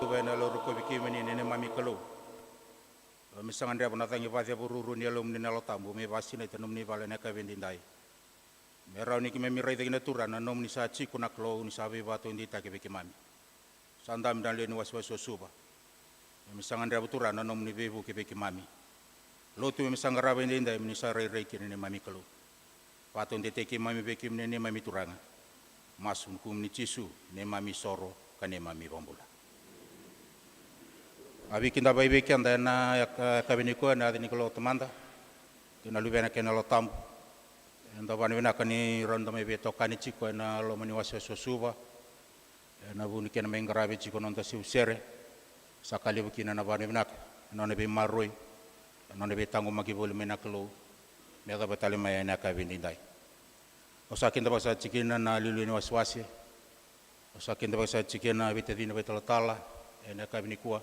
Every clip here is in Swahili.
Vena lo ruko biki meni nene mami kalau. Misangan dia pun datang ibadah bururu ni alum ni nalo tambu me basina itu nom ni vale neka vendindai. Merau ni kime mirai tegina turan nom ni sa ciku nak lo ni sabi batu indi tak biki mami. Sandam dan le ni waswas Suva. Misangan dia turan nom ni bebu ke biki mami. Lo tu misang gara vendindai ni sa rei kini ni mami kalau. Batu indi teki mami biki ni mami turanga. Masun kum ni cisu ni mami soro kane mami bambula. Abi kinda bai beki anda na kabini ko na ni ko tamanda kina lubena kena lo tambu anda bani bena kani ronda me beto kani chiko na lo mani Wasewase Suva na buni kena mengrabe chiko nonta Sere sakali bukina na bani bena na ne be maroi na ne be tangu maki bolu mena klo me da batale mai na kabini dai osakinda basa chikina na lilu ni Wasewase osakinda basa chikina betadina betaltala na kabini ko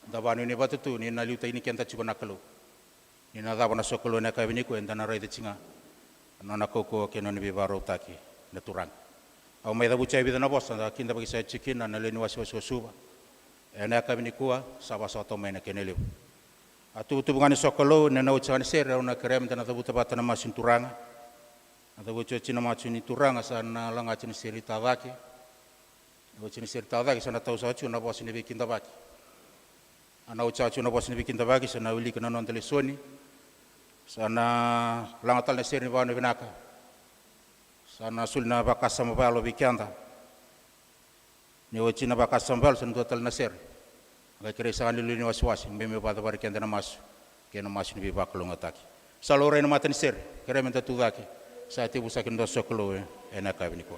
Dabanu ni batu tu ni na liuta ini kenta cuba nakalo. Ni na daba na sokolo na kabini ko enda na rai de cinga. Na na koko ke no ni bibaro taki na turang. Au mai da bucai bida na bosa da kinda bagi sa cikin na le ni Wasewase Suva. Na kabini ko saba sa to mai na kenele. Atu tu bungani sokolo na uca ni Sere na krem na tabu tabata na masin turanga. Na tabu cina masin ni turanga sa na langa cina Sere tadaki. Na cina Sere tadaki sa na tau sa na bosa ni bikinda baki. Ana ucacu na bos ni bikin tabagi sana uli kana non telesoni sana langatal na Sere ni bawang binaka sana sulna bakas sama balo bikianda ni wacina bakas sama balo sana total na Sere aga kire sangan lulu ni Wasewase mbeme bata bar kianda na masu kena masu ni baklo ngataki salore na mata ni Sere kire menta tudaki sa tibu sakin do soklo ena kabini ko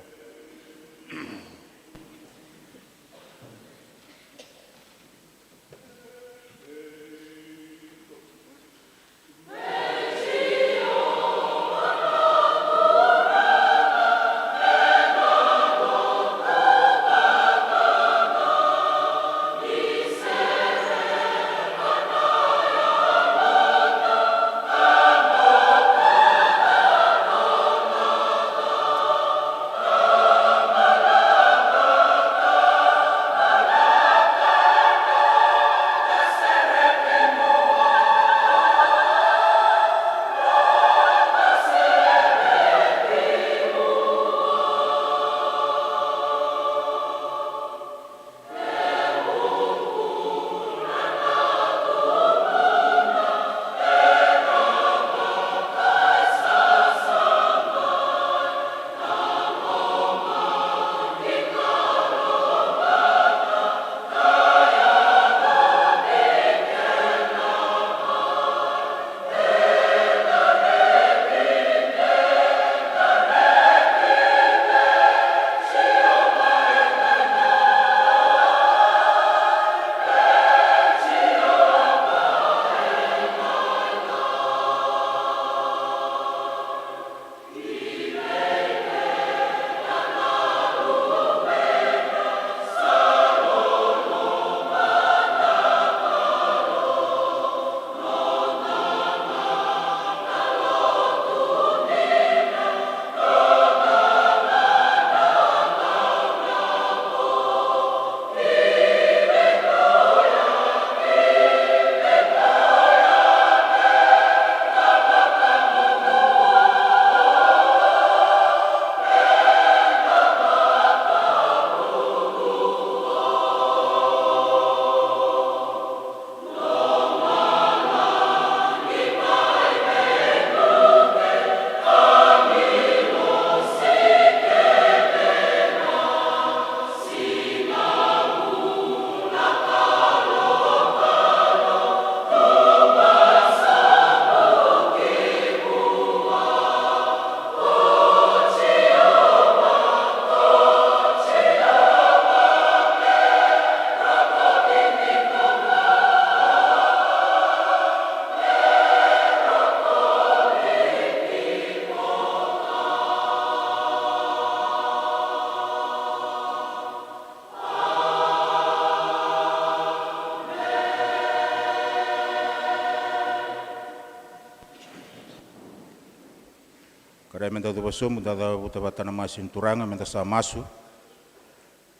Kare menta tu basum da buta batana masin turanga menta sa masu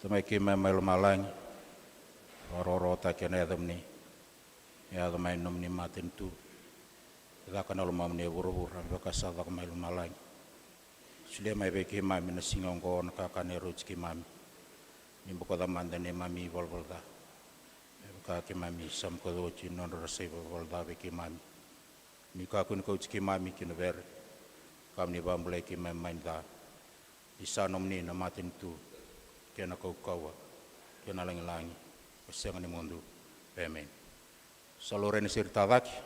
tamai ke mai malang Roro ta ke na adam ni ya da mai nom ni matin tu da kana lo mam ne buru ra ka sa da mai lo malai sule mai be ke mami na singong ko na ka ne ro ki mami ni buko da manda ne mami vol da ka ke mami sam ko do chi non ro se vol da be ke mami ni ka kun ko ki mami ki no ver kam ni bam ble ki mai da isa nom ni na matin tu ke na ko kawa ke na langi Senga ni mundu, amen. Salore ni sir tadaki.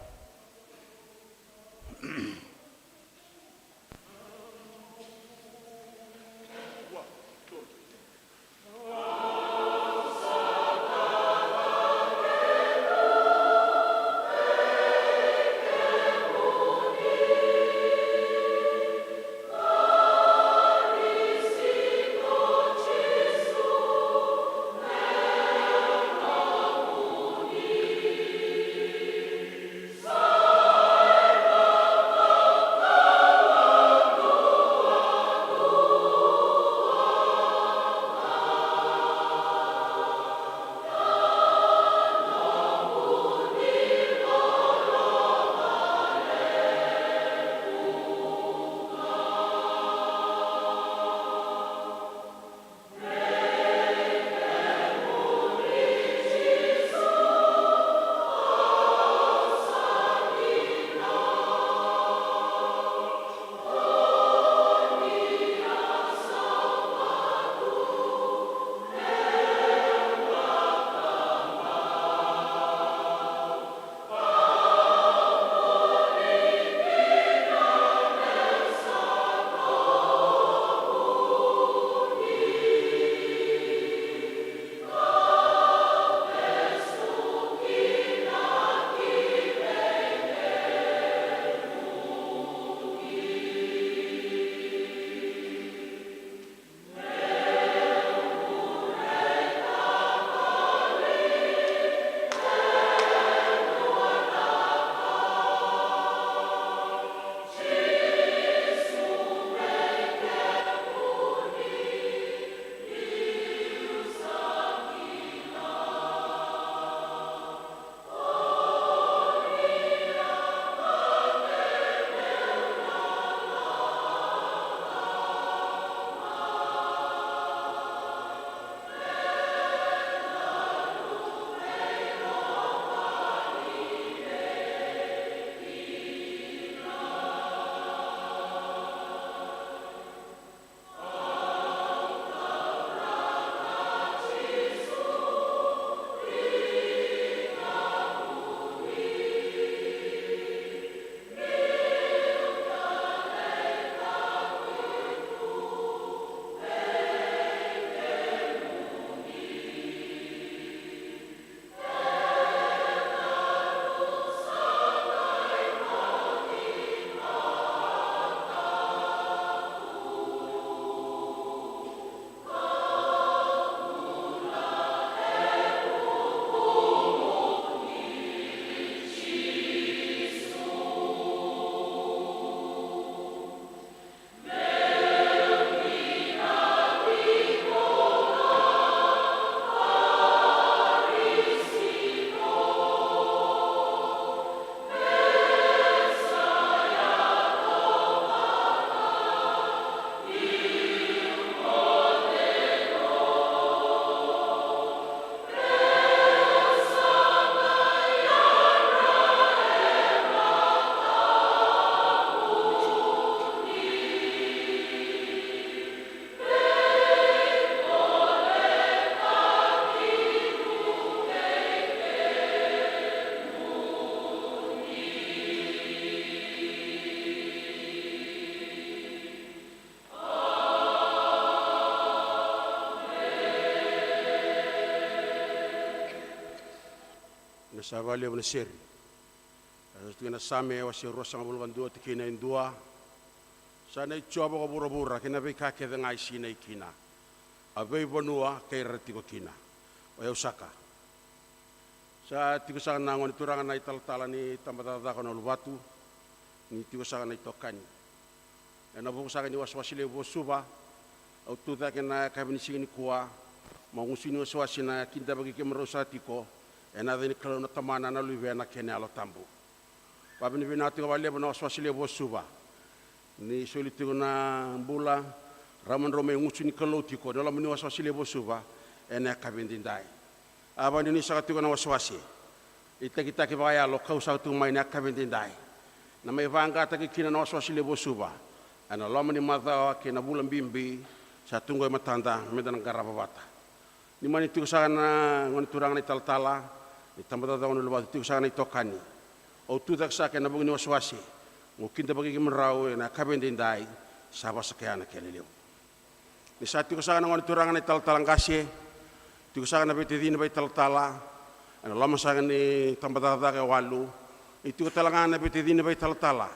na savale o na Sere. Tu na same o se rosa ngabul bandu te kina indua. Sana I choba ko bura kina be ka ke ngai sina kina. Abe bonua ke rati ko kina. O Osaka. Sa tigo sa nangon turangan na ital-tala ni tambatata ko na lubatu. Ni tigo sa na itokani. Na buku sa ni Wasewase le bo Suva. Au tu ta ke na ka ni sini kuwa. ngusini Wasewase na kinda bagi ke merosa tiko ena deni kalau na tamana na luive na kene alo tambu babini binati ko bale bona Wasewase le bo Suva ni soliti na bula ramon rome ngusini kalau tiko dalam ni Wasewase le bo Suva ena kabindindai abani ni sakati ko na Wasewase kita ke baya lo kau sa tu mai na kabindindai na mai vanga ta ke kina na Wasewase le bo Suva ana lama ni mata ke na bulan bimbi sa tunggu matanda medan garaba bata ni mani tu sana ngon turang ni taltala ni tambata da onu lubat tu sana itokani o tu tak sa ke na bungi Wasewase mungkin ta bagi merau na kabindindai saba sakana ke leleu ni sa tu sana ngon turang ni taltala ngase tu sana bete din bai taltala ana lama sa ni tambata da ke walu itu talangana bete din bai taltala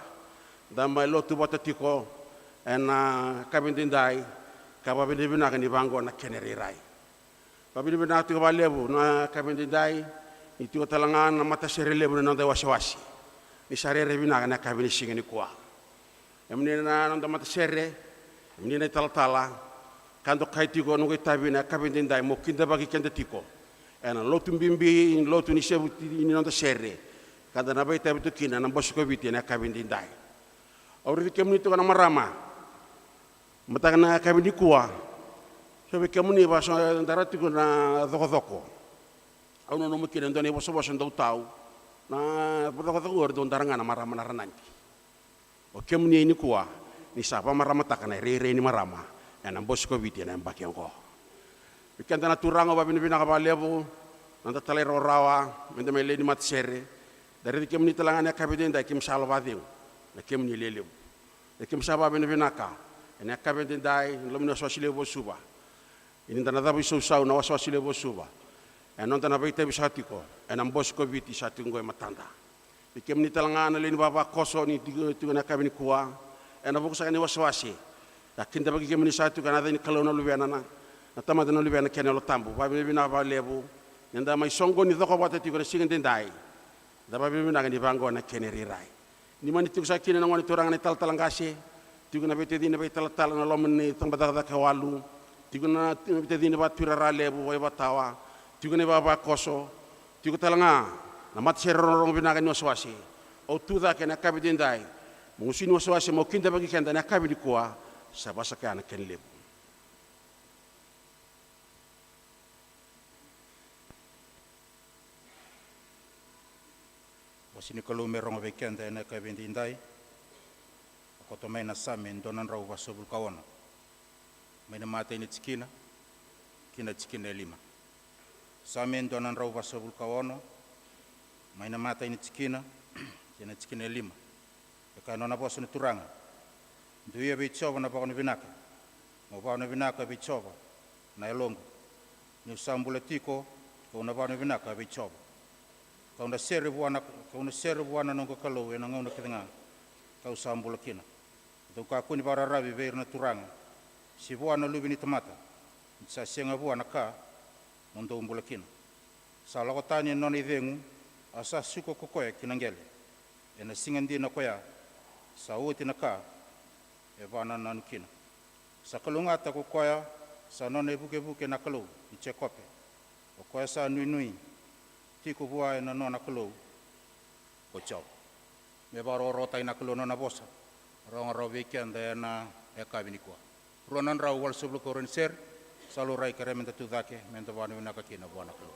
da mai lo tu bata tiko ena kabindindai kababini bina ni bango na keneri rai babini bina tu balebu na kabindindai itu talangan na mata Sere lebu na Wasewase ni Sere bina na kabini singeni kwa emni na nda mata Sere emni na taltala kando kaiti go no tabi na kabindindai mo kinda bagi kende tiko ena lotu bimbi lotu ni Sevu ni nda Sere kada na bai tabi to kina na bosko biti na kabindindai awri kemni to na marama mata na kabini kuwa sobe kemuni ba so darati ko na doko auno no mukire ndone bo so ndo tau na doko gordo ndaranga na marama na rananti o kemuni ni kuwa ni sapa marama takana rere ni marama na bosko biti na mbaki ngo bikanda na turanga ba bina ka balebo nanda talero rawa mende me leni mat Sere dari kemuni talanga na kabide nda kim salwa ding na kemuni lelew de kim saba bina ka ena kabindindai lomno Wasewase le bo Suva ini tana da biso sau na Wasewase le bo Suva enon tana baita bisatiko enam bosko biti satingo matanda bikem ni talangana leni baba koso ni tigo na kabini kuwa ena bokusa ni Wasewase lakin da bagi kemni satu kana da ni kalona lubiana na tamada no lubiana kenelo tambu babi bina ba lebu nda mai songo ni doko bata tigo singindindai da babi bina ni bango na keneri rai ni mani tigo sakina na ngoni toranga ni taltalangase tigo na bete dina bai taltal na lomni tambada da kawalu tigo na bete dina ba turara lebu wai batawa tigo ne baba koso tigo talanga na mat Sere rong binaga ni Wasewase o tuda ke na kabidindai musini Wasewase mo kinda bagi kenda na kabidi kuwa sabasa kana ken lebu wasini kalume rong be kenda na kabidindai koto mai na samen donan rau wasobul kawana mai na mata ini kina lima samen donan rau wasobul kawana mai na mata ini kina lima ka nona boso ni turanga duia be choba na bakon binaka mo ba na binaka be choba na elongo ni sambula tiko ko na ba na binaka be choba ka una Sere buana no ko kalo e na ngona kitanga ka usambula kina do ka kuni bara rabi ver na turanga si buana lubi ni tomata sa senga buana ka mondo umbulakina sa lokotani non ivengu asa suko kokoya kinangele ena singandi na koya sa uti na ka e vana nan kina sa kalungata kokoya sa non e buke na kalo i chekope o koya sa nui tiko bua ena non na kalo ko chao me baro rota ina kalo na bosa rong ro weekend na e kabini kwa ronan ra wal sublu ko ron Sere salu rai kare menta tu dake menta bana na ka kina bana ko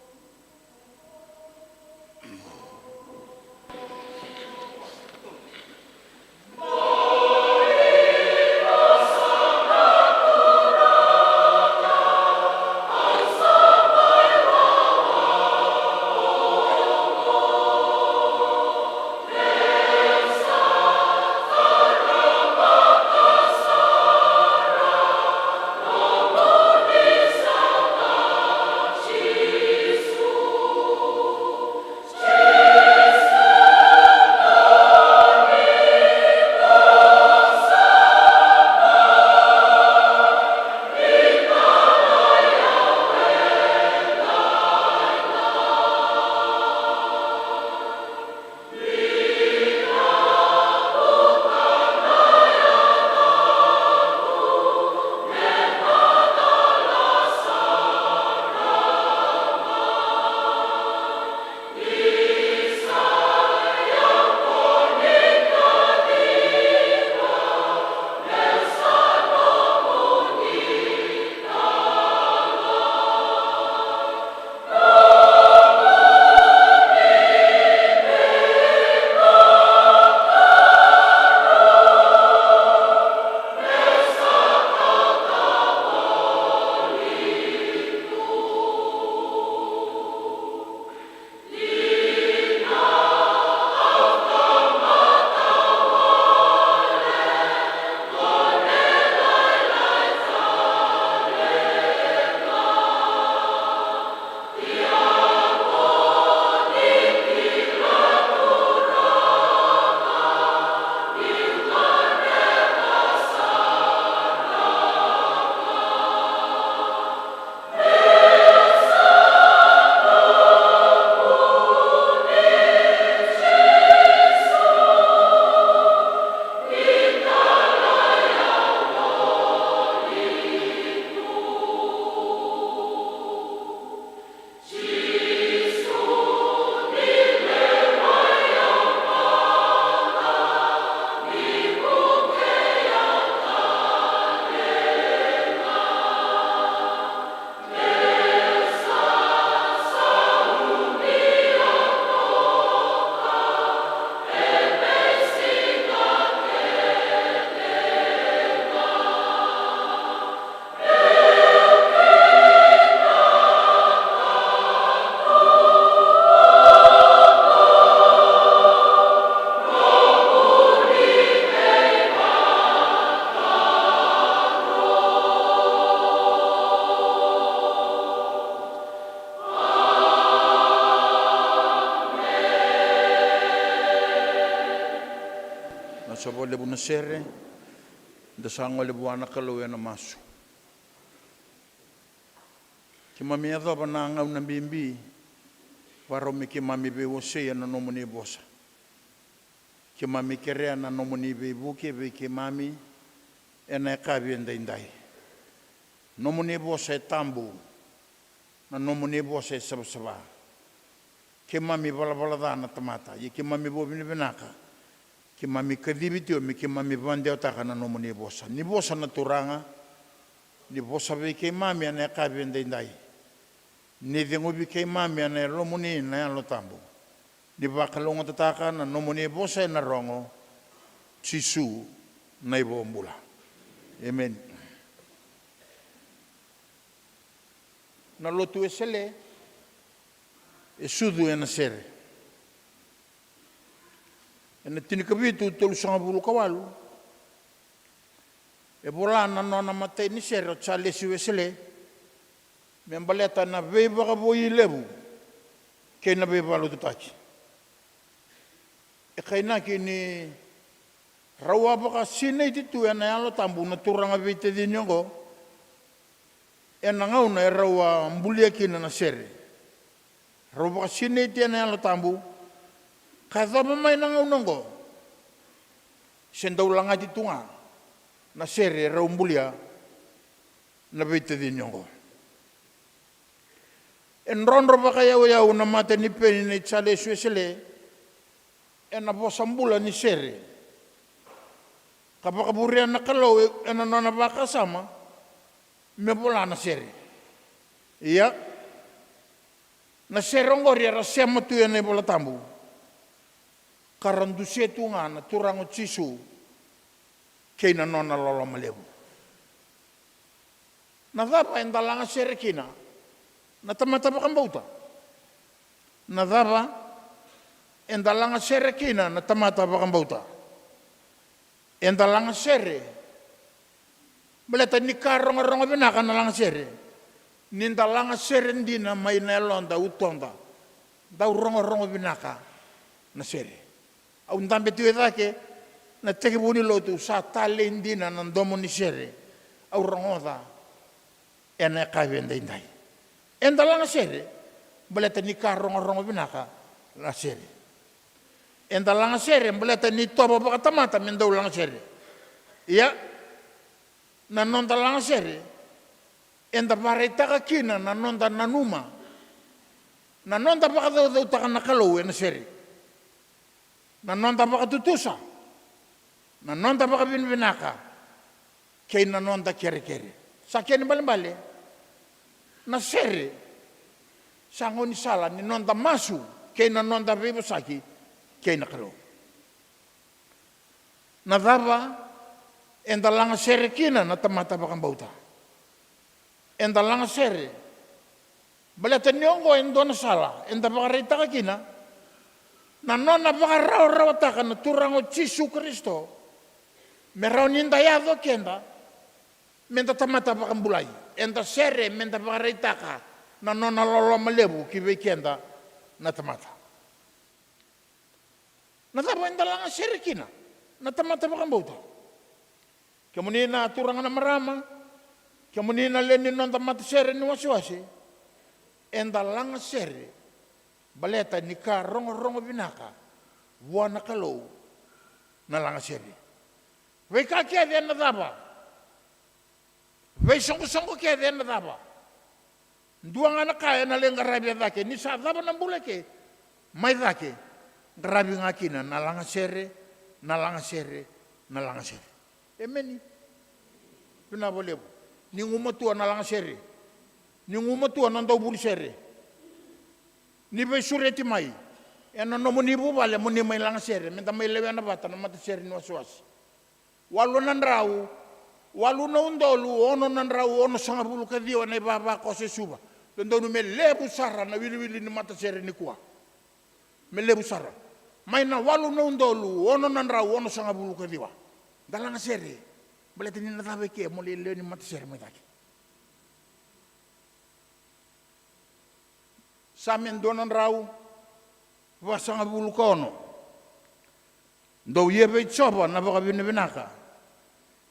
lebu na Sere, da sango lebu ana kalau na masu. Ki mami adha ba na ngau na bimbi, waro mi ki mami be wose na nomoni bosa. Ki mami kerea na nomoni be buke be ki mami ena kabi ndai. Nomoni bosa tambu, na nomoni bosa sabasaba. Ki mami bala dana tamata, ye ki mami bobini benaka. Ki mami kadibiti o mi ki mami bandeo taka na nomoni bosa. Ni bosa na turanga, ni bosa be ki mami ena kabi ndai. Ni dengobi ki mami ena lomoni na lo tambu. Ni bakalongo tataka na nomoni bosa na rongo, Sisu na ibo mbula. Amen. Na lotu esele, sudu na Sere. Ena tinikabitu tolu sanga bulu kawalu. E bola na nona matei ni Sere chale siwe sele. Membaleta na veiva ka boi lebu. Kei na veiva lo tutaki. E kaina ki ni rawa baka sinei titu ena yalo tambu na turanga vite di nyongo. Ena ngau na e rawa mbulia kina na Sere. Rawa baka sinei ti ena yalo tambu. Kathama mai na ngau nongo. Senda ulanga titunga na Sere rawa mbulia na vite di nyongo. En ronro baka yau na mate ni peni na chale suesele. Ena bosambula ni Sere. Kapag kaburian na kalau, ena nona baka sama, me bola na Sere. Iya, na Sere ngori ara sema tu ena bola tambu. Karandu setu nga na turango Sisu, kay na nona lolo malebu. Na dapa endalanga Sere kina, na tamata bakang bauta. Na dapa endalanga Sere kina, na tamata bakang bauta. Endalanga Sere. Baleta ni karonga binaka na lang Sere. Nindalanga Sere ndina may nelonda utonda. Daw ronga binaka na Sere. Au ndambe tuwe dake na teki buni lotu sa tale ndina ng domo ni Sere. Au rongoda ena kawenda inday. Endalanga Sere. Baleta ni karonga binaka na Sere. Enda langa Sere, baleta ni toba baka tamata mendau langa Sere. Iya, na nonda langa Sere, enda baretaka kina na nonda nanuma. Na nonda baka daw taka nakalaw na Sere. Na nonda baka tutusa. Na nonda baka binbinaka. Kay na nonda kere-kere. Sa kaya ni balimbali, na Sere, sango ni sala ni nonda masu, kay na nonda bibusaki, kay nakalo. Nadaba, enda langa Sere kina na tamata bakang bauta. Enda langa Sere. Baleta niyongo endo na sala, enda baka reita ka kina, na nona baka raw taka na turango Sisu Kristo, meraw nindayado kenda, menda tamata bakang bulay. Enda Sere, menda baka reita ka, na nona lolo malebu, kibe kenda, na tamata. Natapa endalanga Sere kina, natamata bakang bauta. Kamunina turangan na marama, kamunina lenin non tamata Sere ni Wasewase, endalanga Sere, baleta ni ka rongo binaka, wana kalau, nalanga Sere. Wei ka kia den natapa, wei songko kia den natapa. Dua ngana kaya na lenga rabia dake, ni sa dapa nambula ke, mai dake. Grabe nga kina, nalanga Sere. Emeni. Pinabolebo. Ni ngumatua nalanga Sere. Ni ngumatua nandaw buli Sere. Ni bay sureti mai. Ena nomo ni bubale mo ni may langa Sere. Menta may lewe na bata na mata Sere ni Wasewase. Walo nandrau. Walo na undolu. Ono nandrau. Ono sanga bulu kadiwa na ibaba ko se Suva. Dondo me lebu sara na wili ni mata Sere ni kuwa. Me lebu sara. May na walo na undolu, ono nandrau, ono sanga bulu kadiwa. Dalanga Sere, baleta ni natawe ke, mo lele ni mata Sere mo itaki. Samen do nandrau, wasanga bulu kono. Ndou ye be choba na baka bine binaka.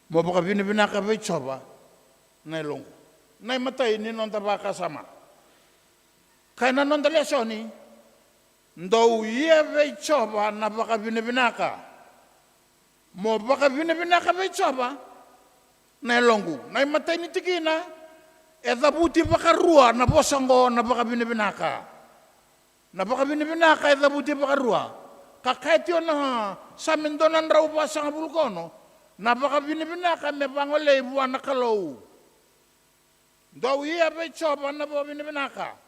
Mo baka bine binaka be choba na longo. Na matai ni nonta baka sama. Kaina nonta lesoni. Ndou ye be choba na baka bine binaka. Mo baka bine binaka be choba na longo. Na matai ni tikina. E dabuti baka rua na bosango na baka bine binaka. Na baka bine binaka e dabuti baka rua. Kaketio na sa mendonan raw pa sa bulkono na baka binibinaka me bangole buwana kalou daw iya be choba na bo binibinaka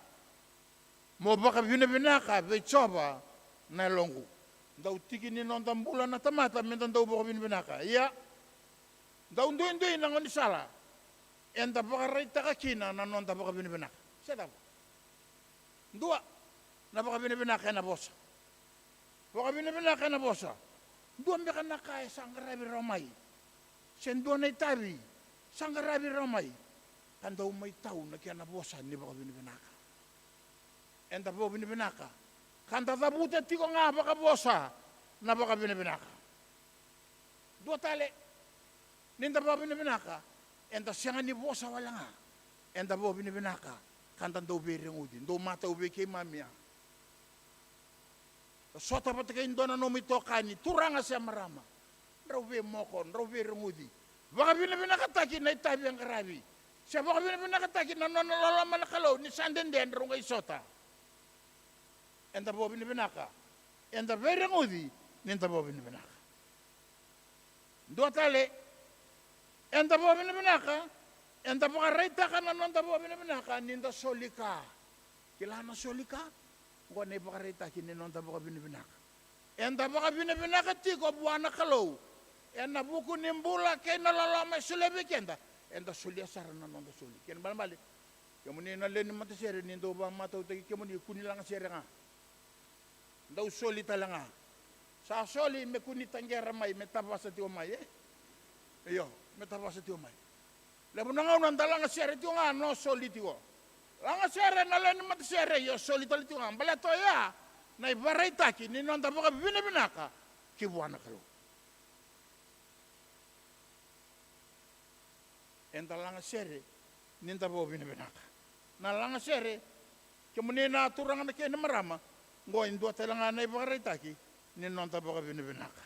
mo baka binibinaka be choba na longu daw tigini non tambula na tamata me daw baka binibinaka iya daw ndoy na ngoni sala enda baka rita kakina na non baka binibinaka sedap dua na baka binibinaka na bosa baka binibinaka na bosa. Dua mereka nakai sanggarabi ramai. Sendua na itabi sanggarabi ramai. Kanda umay tau na kaya na bosa ni baka binibinaka. Enda bo binibinaka. Kanda tabuta tiko nga baka bosa na baka binibinaka. Dua tale. Ninda baka binibinaka. Enda siyangan ni bosa wala nga. Enda bo binibinaka. Kanda daw beri ngudin. Daw mata ube kay mamia. Sota pati kayo doon na numito kani, turanga siya marama. Raube mokon, raube rungudi. Baka binabinakataki na itabi ang karabi. Siya baka binabinakataki na nonalalaman na kalaw ni sandenden rungay sota. Enta po binabinaka. Enta very rungudi, ninta po binabinaka. Dua tali. Enta po binabinaka. Enta po karayta ka na nonta po binabinaka, ninta solika. Kailangan na solika. Kung ano yung pakarita, kininonta po ka binibinaka. Enta po ka binibinaka, tiko, buwana kalaw. Enta buko nimbula, kaya nalalamay sulebi kenda. Enta sulia saran na nonta suli. Kaya balik. Kaya muna yung nalini mata Sere, nindo ba mataw tagi, kaya muna yung kunilang Sere nga. Daw soli tala nga. Sa soli, may kunitang kaya ramay, may tapas sa tiwamay, Iyo, may tapas sa tiwamay. Labo na nga unang talang Sere, tiyo nga, no soli tiyo. Langa Sere nalani mata Sere yo solitali tu ngam bala toya na ibarai taki ni nonta boka binaka ki buana kalu enta langa Sere ninta bo binaka na langa Sere kemunina turanga na kena marama ngo indua telanga na ibarai taki ni nonta boka binaka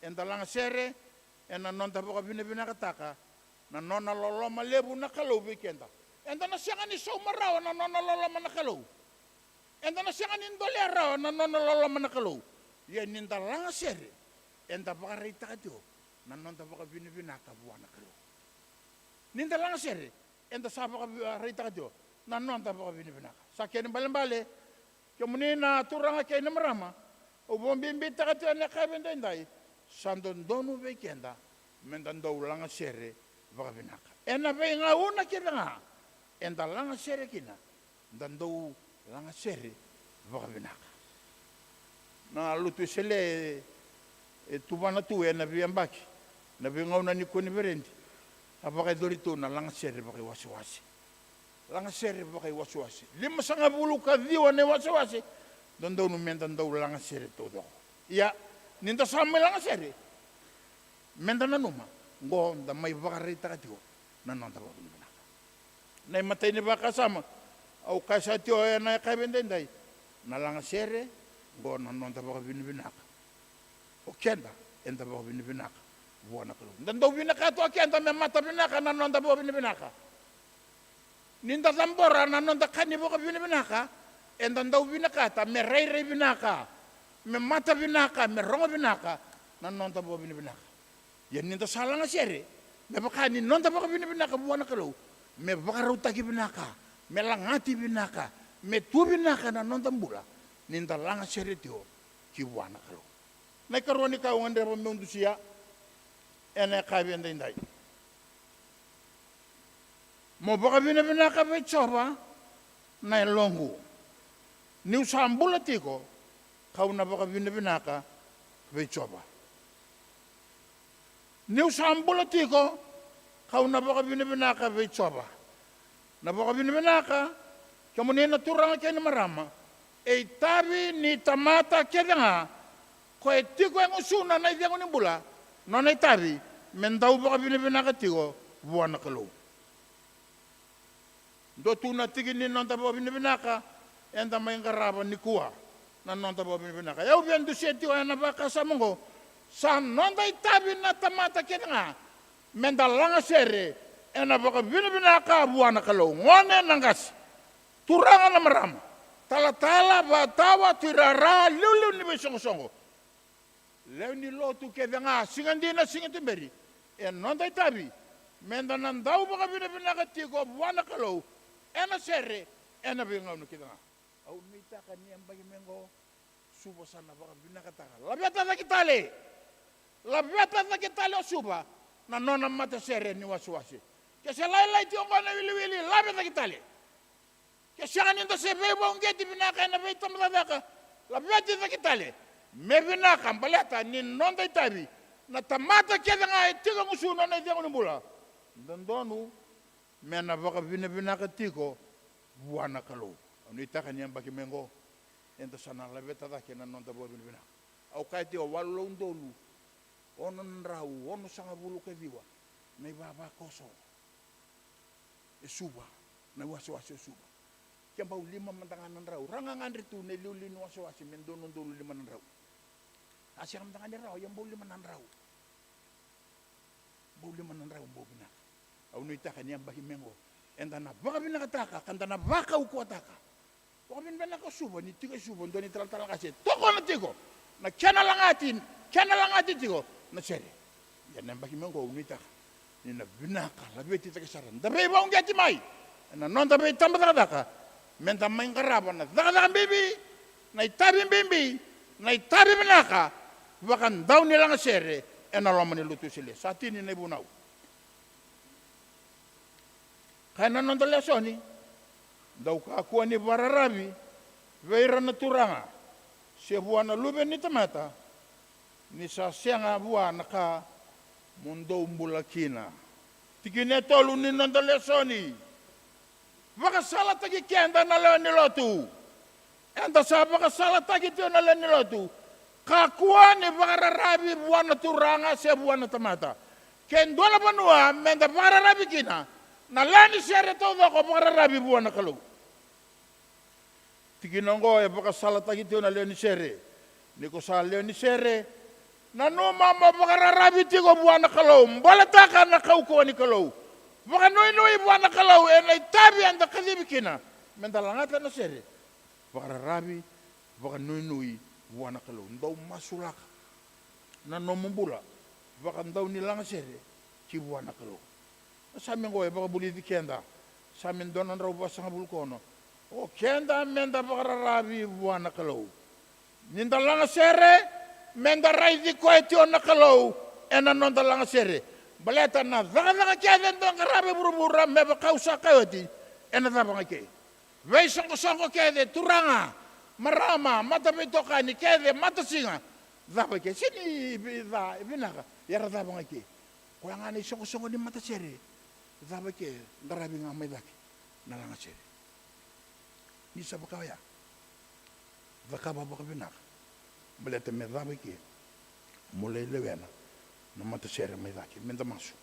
enta langa Sere ena nonta boka binaka taka na nona loloma lebu na kalu bikenda. Enta na siya ni sumaraw na nonalalaman na kalaw. Enta na siya ni doleraw na nonalalaman na kalaw. Yan ninda lang Sere. Enta baka rita ka diyo. Na nonta baka binibinaka buwan na kalaw. Ninda lang Sere. Enta sa baka rita ka diyo. Na nonta baka binibinaka. Sa kaya ng balambali. Kaya muna na turang kaya ng marama. O bumbimbita ka diyo na kabinday. Sandon doon ube kenda. Mendandaw lang Sere baka binaka. Ena ba nga una kaya nga. Enta langa Sere kina, dan dou langa Sere baka binaka. Na lutu sele tubana tu na biambaki, na bingaw na ni kuni berendi. Apakay dorito na langa Sere baka wasewase. Langa Sere baka wasewase. Lima sa nga bulu ka diwa ne wasewase, dan dou numentan dou langa Sere todo. Iya, ninta sama langa Sere. Menta na numa, ngo da may baka rita ka diwa, na nanta baka binaka. Na matay ni baka sama au kasa tio na kabendendai na langa Sere go na nonta baka binibinaka o kenda enta baka binibinaka buona kalo ndando binaka to kenda me mata binaka na nonta baka binibinaka ninda tambora na nonta kani baka binibinaka enta ndau binaka ta me rei binaka me mata binaka me rongo binaka na nonta baka binibinaka yan ninda salanga Sere me baka ni nonta baka binibinaka buona kalo me bakaruta ki binaka, me langati binaka, me tu binaka na non tambula, ninda langa Sere tio ki wana karo. Na karoni ka wande ba mundu siya, ene ka bende ndai. Mo baka binaka be choba na longu. Ni usambula tiko, kau na baka binaka be choba. Ni usambula tiko, kau na baka binaka be choba. Na baka binaka, kamu ni naturang kaya ni marama. E tabi ni tamata kaya nga, ko e tiko e ngusuna na idiango ni bula no na itabi mendau baka bina ka tiko buana kalau do tuna tigi ni non tabo bina ka enda mai ngaraba ni kuwa na non tabo bina ka eu bien du seti o na baka samongo sa non da itabi na tamata kenga mendalanga Sere ena baka bina ka buana kalau ngone nangas turanga na marama tala batawa tirara lulu ni besongo leu ni lotu ke venga singandina singatimberi e non dai tabi menda nan dau baka bina ka tiko buana kalau ena Sere ena benga no kidanga au mita ka ni ambagi mengo Suva sana baka bina ka taka la biata ta kitale o Suva na nona mata Sere ni Wasewase ke se lai ti ngona wili la biata kitale ke shangani ndo se bebo ngeti bina ka na beita mtadaka la biata ta kitale me bina ka mbaleta ni non dai tabi na tamata kidanga e tiga musuna na idiango ni bula ndondonu mena baka bina ka tiko buana kalau anu itaka ni ambaki mengo enta sana la beta da kena non tabo bina au kaiti o wallo ndolu ono nrau ono sanga bulu ke viwa nei baba koso e Suva na Wasewase Suva kembau 5 mantangan nrau rangangan ritu ne liulin Wasewase mendono ndolu 5 nrau asyam tangan rau yang bau 5 nrau bau 5 nrau bau bina au no itaka ni ambaki mengo enta na baka bina kataka kanta na baka uko ataka baka bina ka Suva ni tiga Suva ndoni tal kase toko na tigo na kena langatin tigo na Sere ya na ambaki mengo no itaka ni na bina ka la beti ta kasaran da be ba ngati mai na non da be tamba daka menta main karaba na daka bibi na itabi bimbi na itabi bina ka bakan daw ni lang Sere ena lo mani lutu sile satini ne bunau kana non dole soni dau ka ku ni bararabi veira na turanga se buana lube ni tamata ni sa senga buana ka mundo umbulakina tikine tolu ni non dole soni baka sala tagi kenda na le ni lotu enda sa baka sala tagi tu na le ni lotu ka kuani bararabi buana turanga se buana tamata ken dola banua menda bararabi kina na lani Sere todo ko bararabi buana kalau tiginongo e baka sala tagi tu na le ni Sere ni ko sa le ni Sere na no mama bararabi tigo buana kalau mbalata na kau ko ni kalau baka noi buana kalau e na tabi anda kadibikina menda langata na Sere bararabi baka noi buana kalau ndau masulaka na no mumbula baka ndau ni langa Sere ki buana kalau sami ngoe baka buli di kenda sami donan raw basanga bulkono o kenda menda baka rabi buana kalau ninda langa Sere menda rai di koetio na kalau ena nonda langa Sere baleta na daga kenda ndong rabi burubura me baka usaka yoti ena tabanga ke vei sango kede turanga marama mata betokani kede mata singa zaba ke sini biza binaka yara zaba ngake ko ngani songo ni mata Sere zaba ke ngarabi ngamai daki nalanga Sere ni sabaka ya zakaba baka binaka belete me zaba ke mulai lewena na mata Sere mai daki menda masu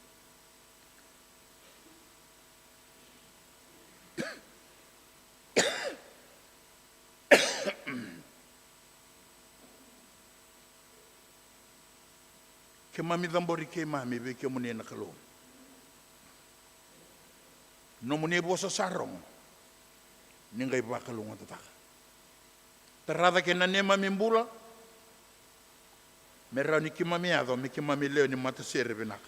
ke mami dambori ke mami be ke mune na kalau no mune bosa sarong ningai ba kalau ngataka terada ke na ne mami mbula merani ki mami ado me ke mami leo ni mata Sere benaka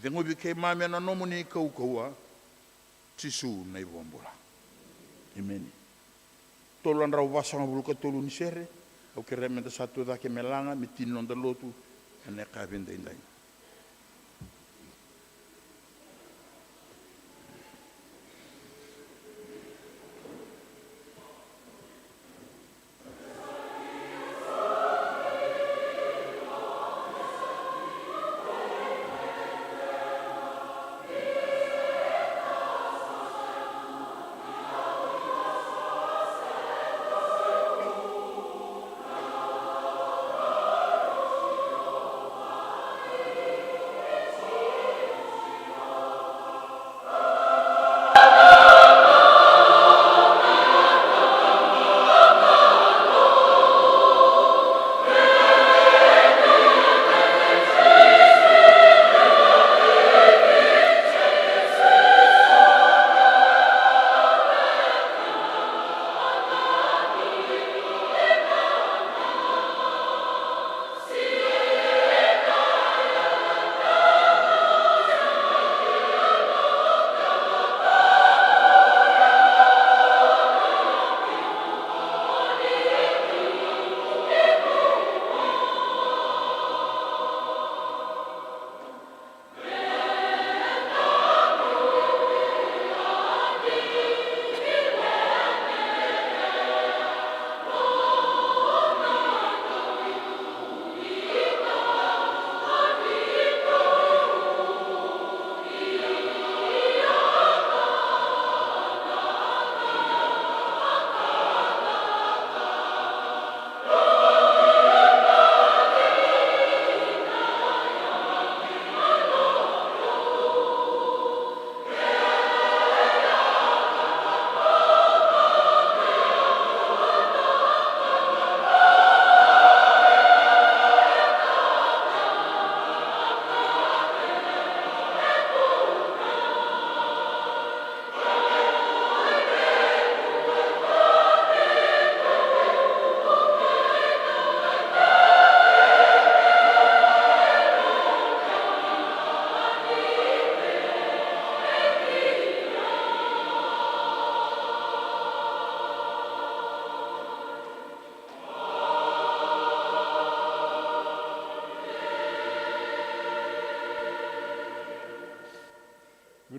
dengo bi ke mami na no mune kau tisu na ibombula imeni tolan raw basanga bulu ka tolu ni Sere au ke remenda satu da ke melanga mitin non da lotu ane ka benda indai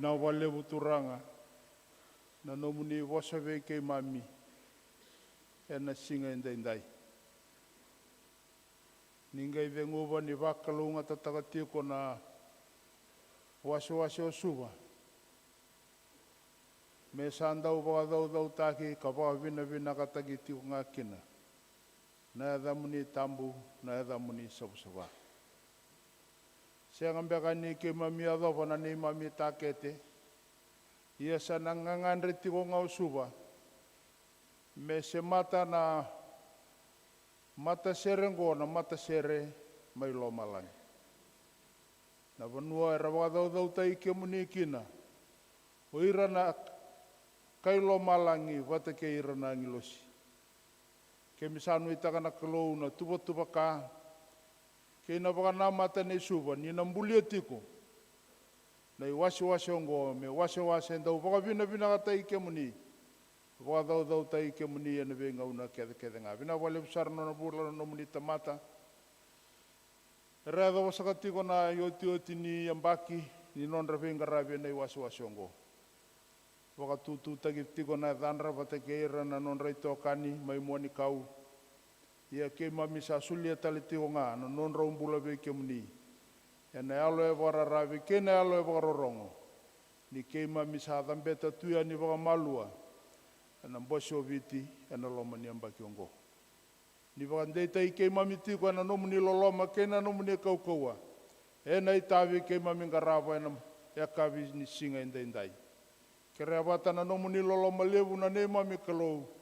na wale buturanga na nomuni wasave ke mami e na singa indai ningai venguva ni vakalunga tatakatiko na Wasewase o Suva me sandau vakadau taki ka vina kataki tiko ngā kina na edha muni tambu na edha muni savusava Sianga mbekani ke mami adhova na ni mami takete. Ia sa nangangandre tiko ngau Suva. Me se mata na mata Sere na mata Sere mai lo malangi. Na vanua e rawakadau tai ke muni kina. O ira na kai lo malangi wata ke ira na ngilosi. Ke misanu itakana kalou na tuba ka. Kei na wakana mata nei Suva, ni na mbulia tiko. Nei Wasewase ongo, me Wasewase ndau wakavina kata ike muni. Wakadau tai ike muni ene venga una kede ngā. Vina wale pusarano na burla no muni tamata. Rea da wasaka tiko na yoti ni ambaki, ni nonra venga rabi nei Wasewase ongo. Wakatutu tagi tiko na dhanra vata keira na nonra itokani, mai muani kau. Ia ke mami sa sulia tali tiko ngā, na nonra umbula ve ke muni. E na alo e wararawe, ke na alo e wararongo. Ni ke mami sa dhambeta tuia ni wakamalua. E na mbosi o viti, e na loma ni ambaki ongo. Ni wakandeita i ke mami tiko, e na nomu ni loloma, ke na nomu ni kaukaua. E na itawe ke mami ngarawa, e na kawi ni singa indai. Ke rea wata na nomu ni loloma levu na ne mami kalou.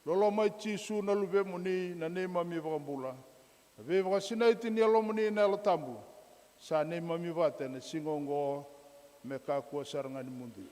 Lolo mai tisu na luve muni na ne mami wakambula. Ve wakasina iti ni alo muni na alo tambu. Sa ne mami wate na singongo me kakua sarangani mundu.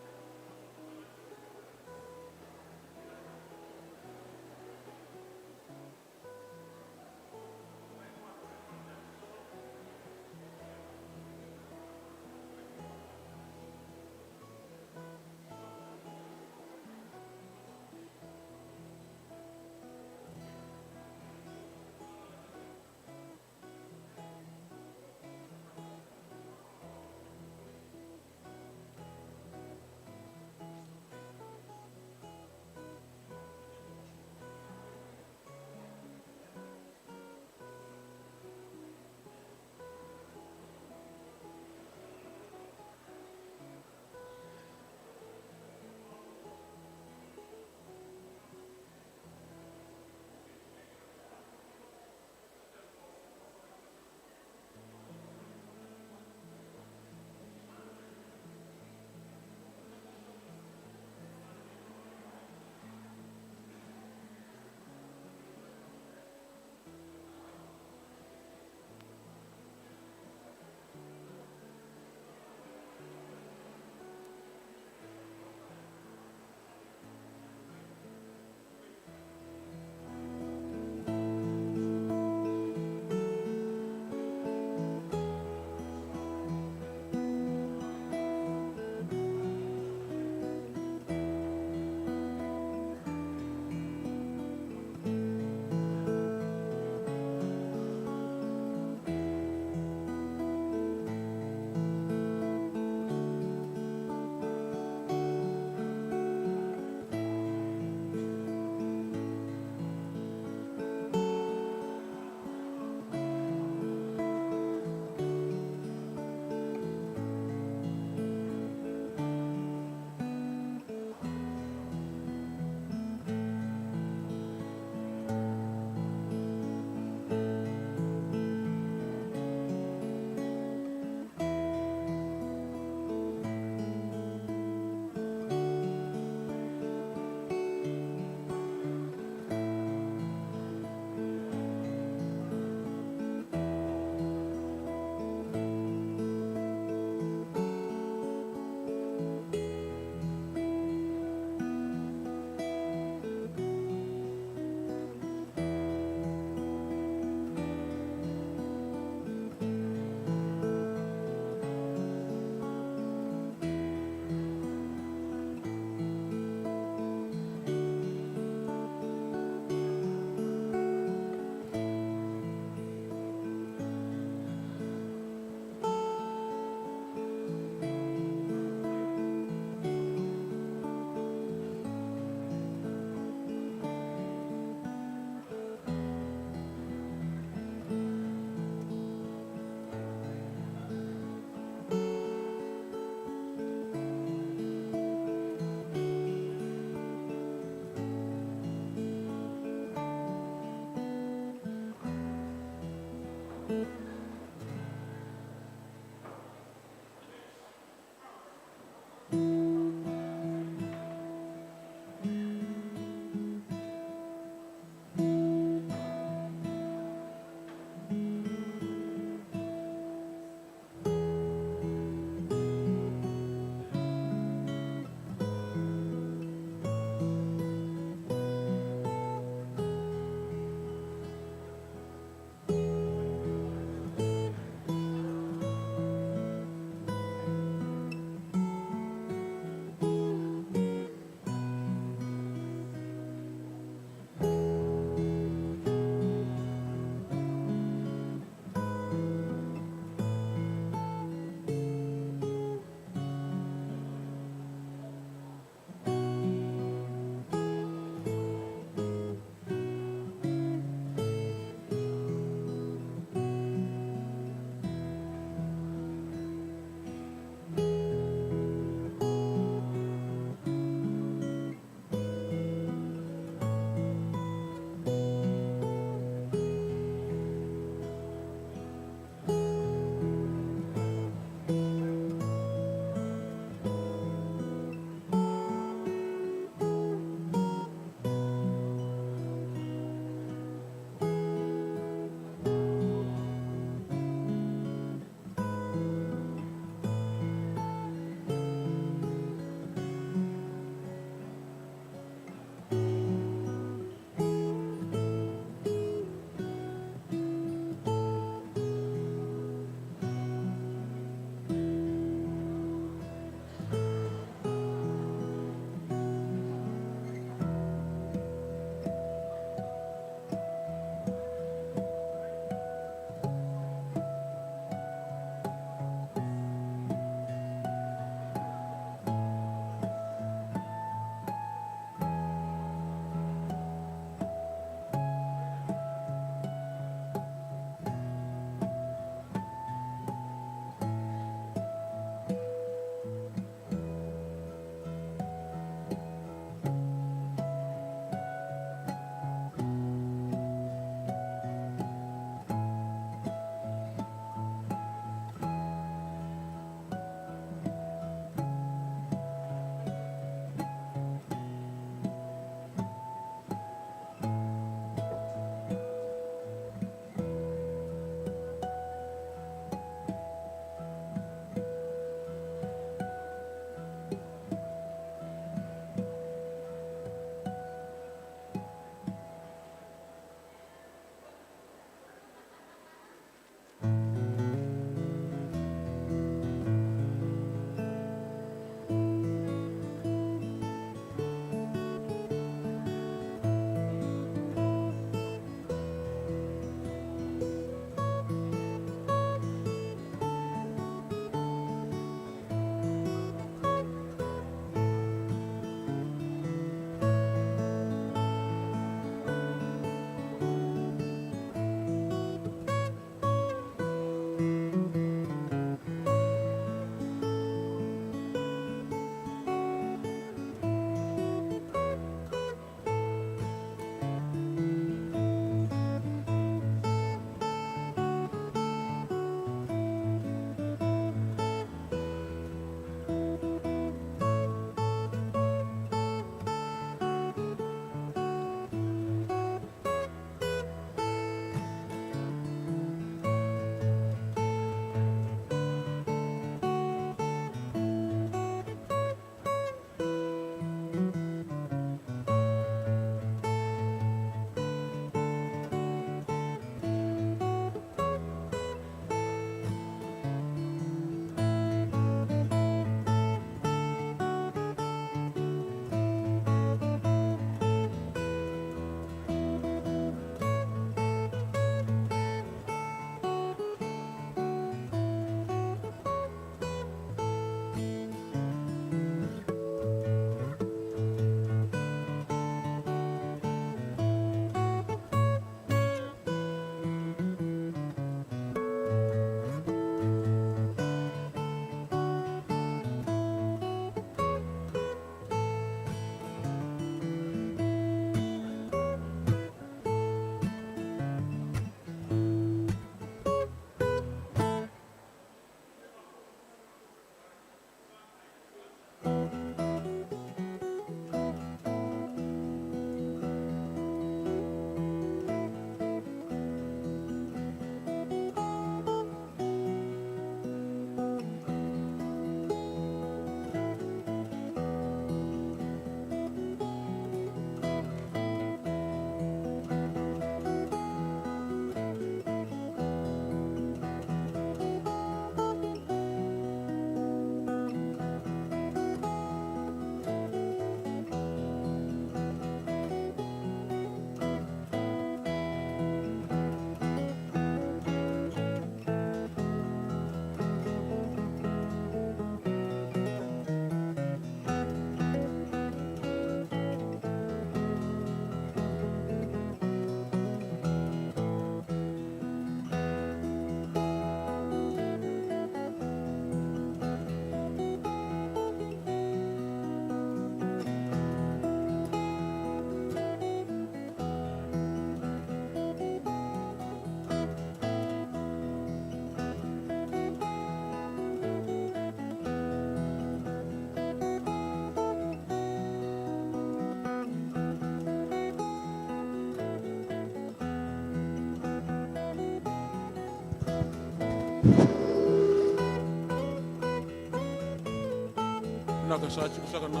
Naka sa chiku saka na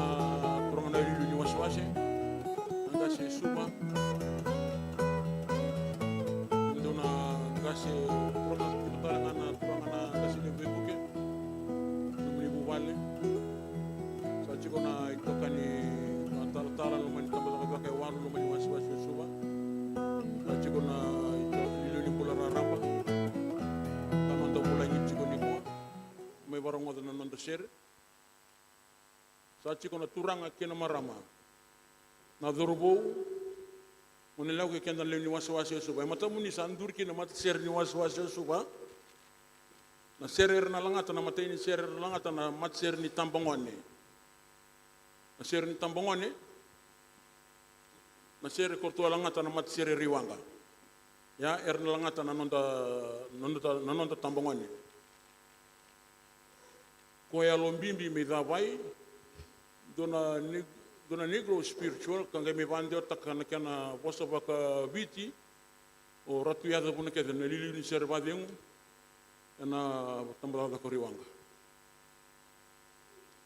kurang na lilu ni Wasewase. Anga se Suva. Ndona ngase kurang kita na kurang na ngase lebe buke. Numri buwale. Sa chiku na itokani tala lumani tambah pakai wanu lumani Wasewase Suva. Sa chiku na lilu ni bulara ramba. Tamanda mulai chiku ni mo. May barang ngoda na nanda Sere. Sa chiko na turanga kena marama na dorbo mone lau ke kenda le ni Wasewase Suva mata muni sandur ki na mat Sere ni Wasewase Suva na Sere na langata na mata ini Sere langata na mat Sere ni tambangone na Sere ni tambangone na Sere kortua langata na mat Sere riwanga ya na langata na nonda tambangone ko ya lombimbi me davai dona negro spiritual kanga me vande takana kana vosa baka viti o ratu ya puna ke na lili ni Sere vadeng na tambala da koriwanga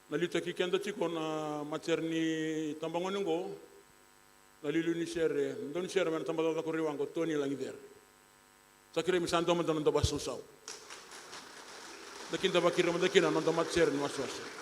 na lita ki kenda chiko na materni tambangoningo na lili ni Sere ndon Sere na tambala da koriwanga toni langider sakire mi sando mandano da basusau dakinda bakira mandakina no da mat Sere ni Wasewase.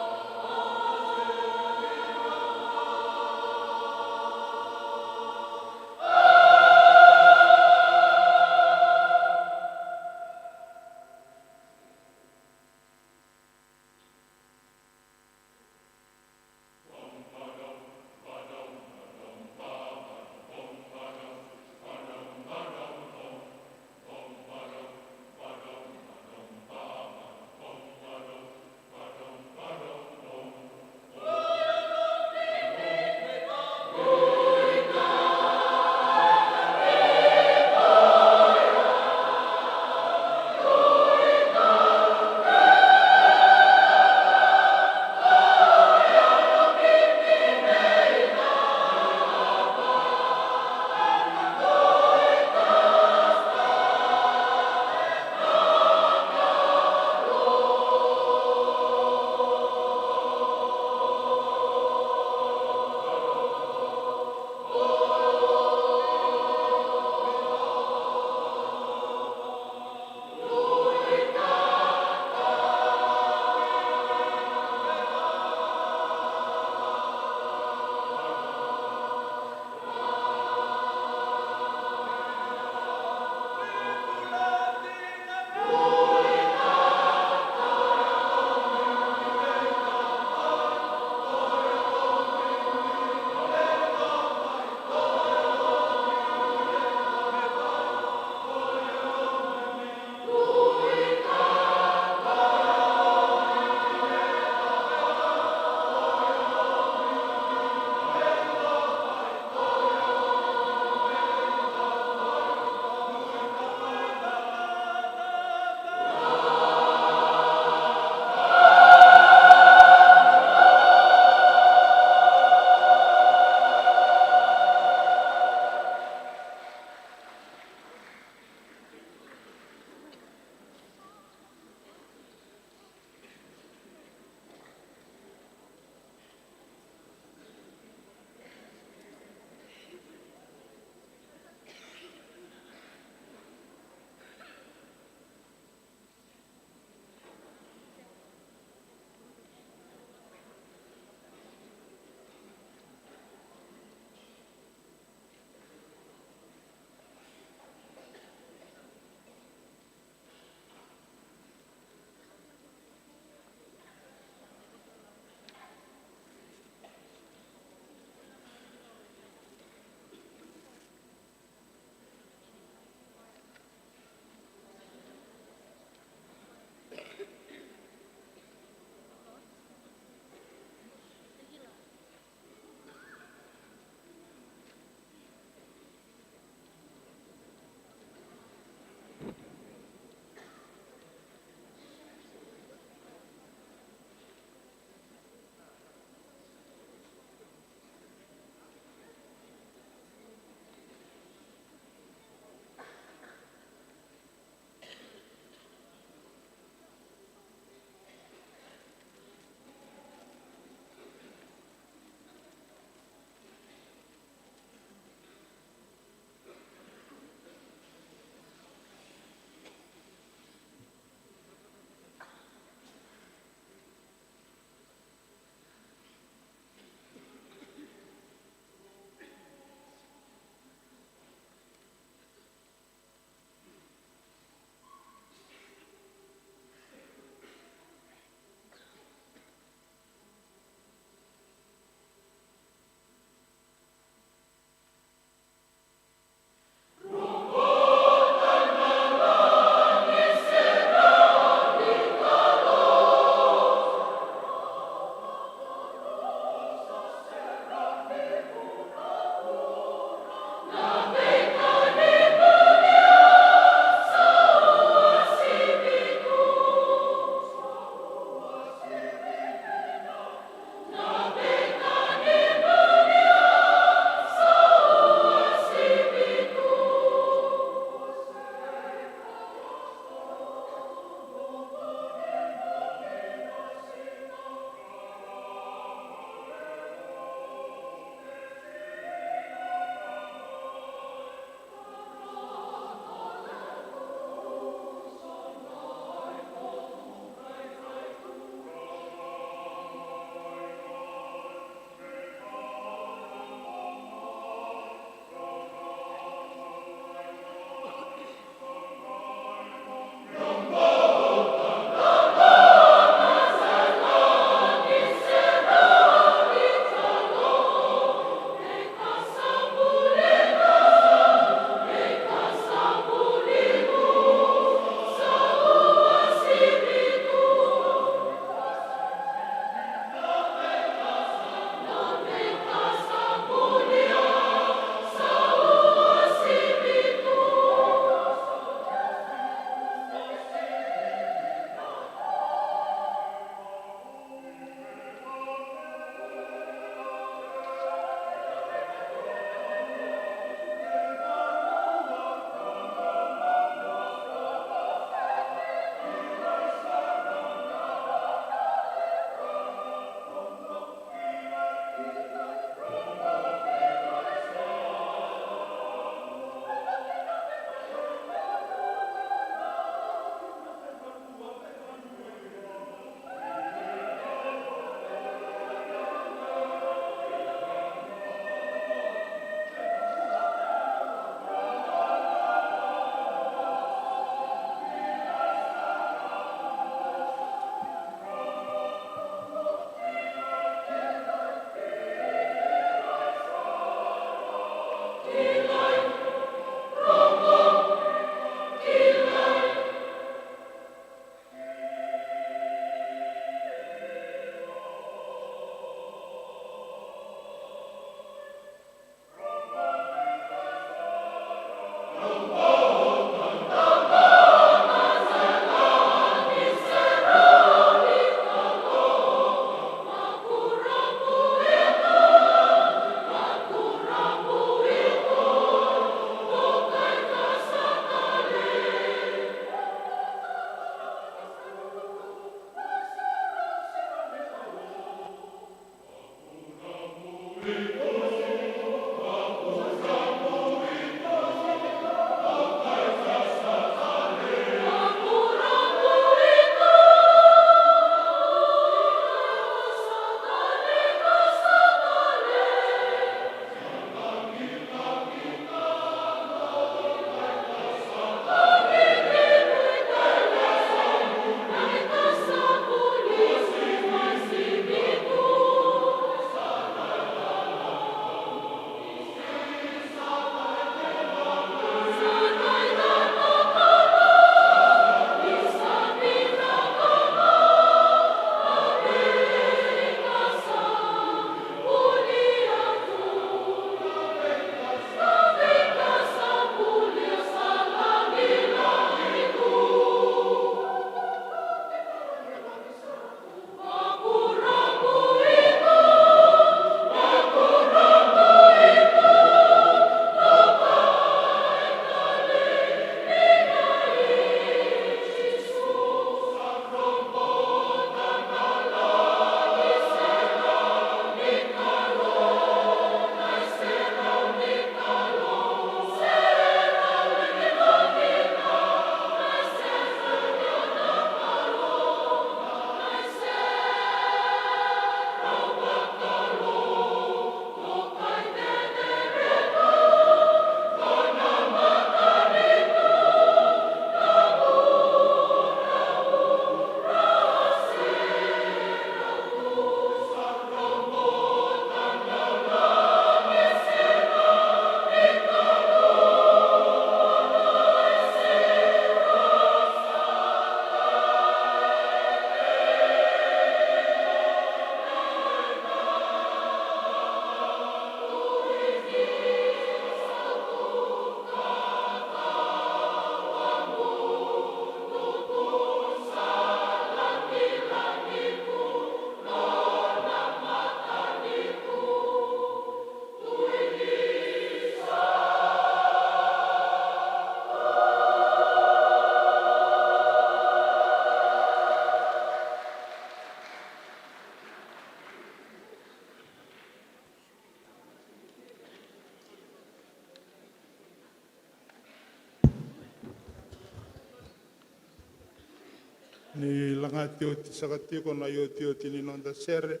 ni langa tioti sakatiko na yo tioti ni nonda Sere.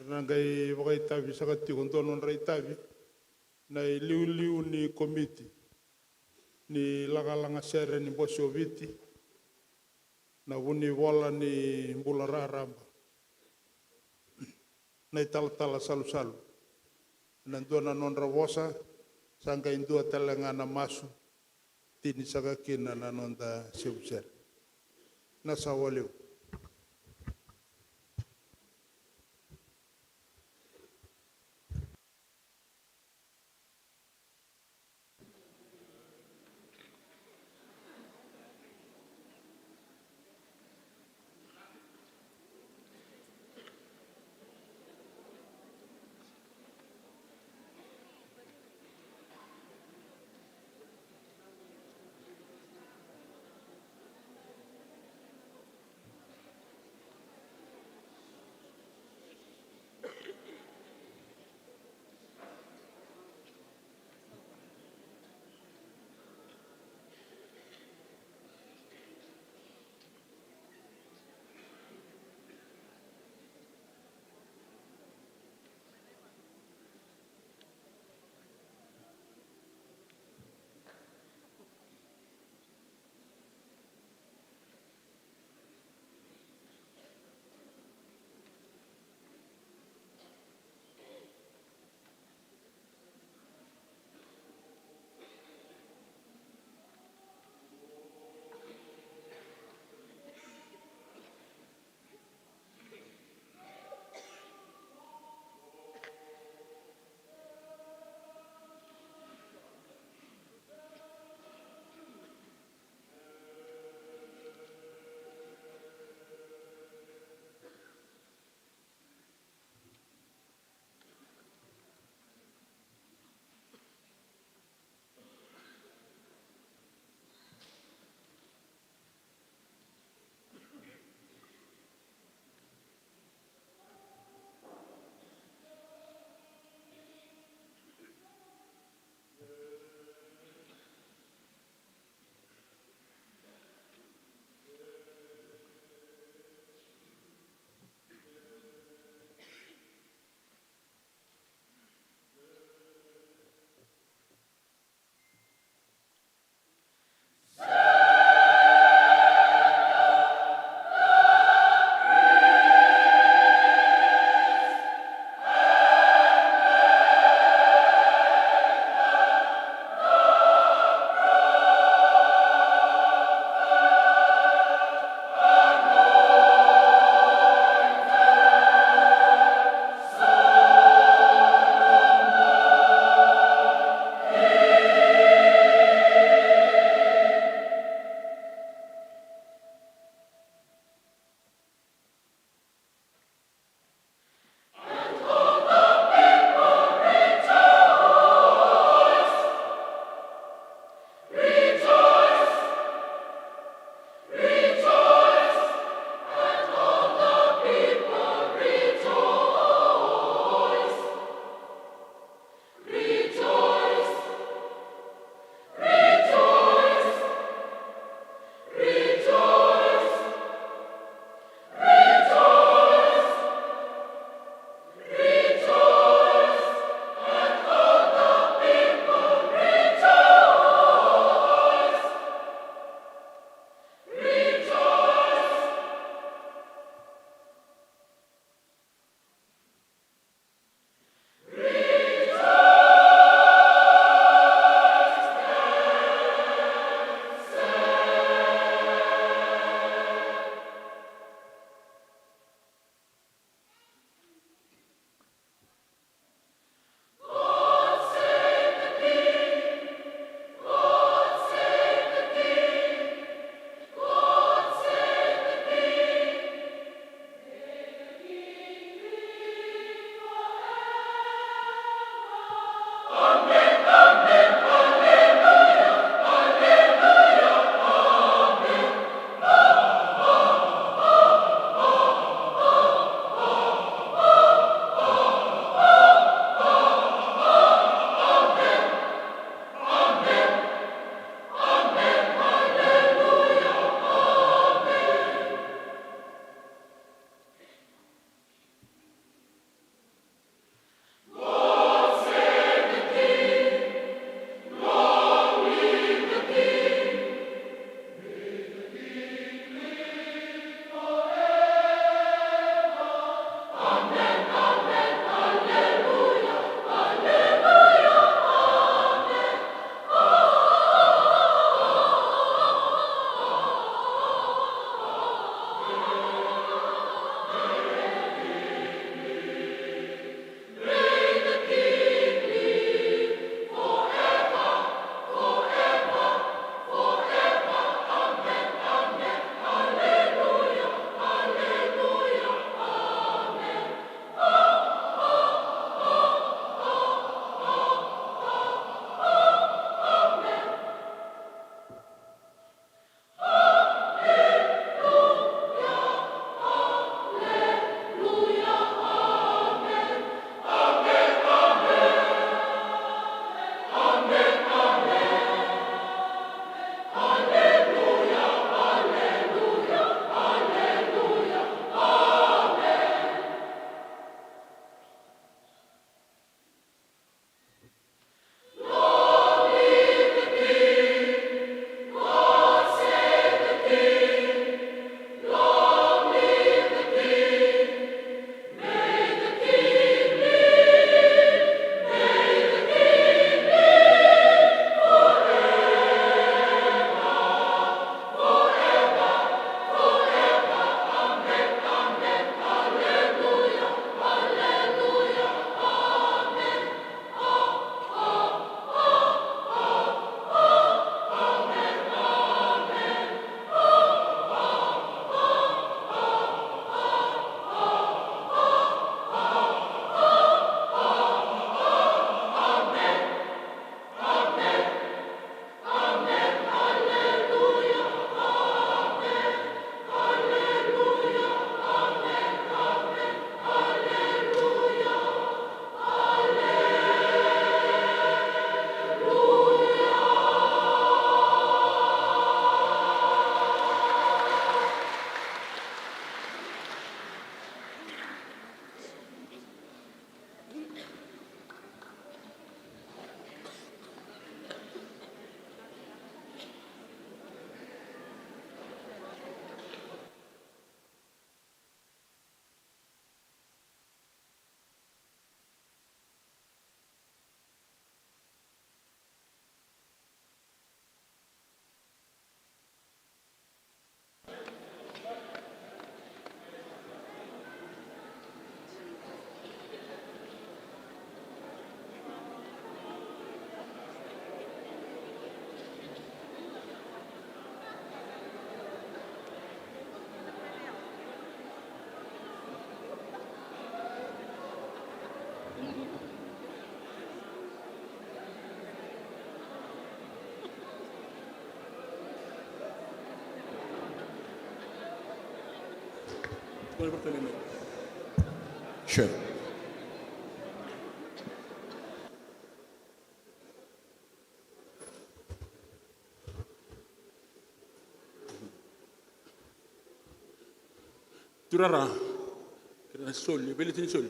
Rangai wakai tavi sakatiko ntonon rai tavi. Na liu ni komiti. Ni langa Sere ni bosio viti. Na wuni wala ni mbula raramba. Na tala salu. Nandua nonra wosa. Sanga indua talangana masu. Tini sakakina na nonda Sevu Sere. Na sawaliu. Sure. Turara, kena sol, beli tin sol,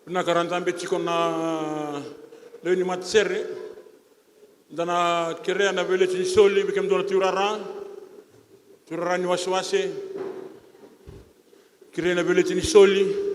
na karantan beti kona leuni mat Sere, dana kere na beli tin soli bikem dona turara ni Wasewase, kere na beli tin soli.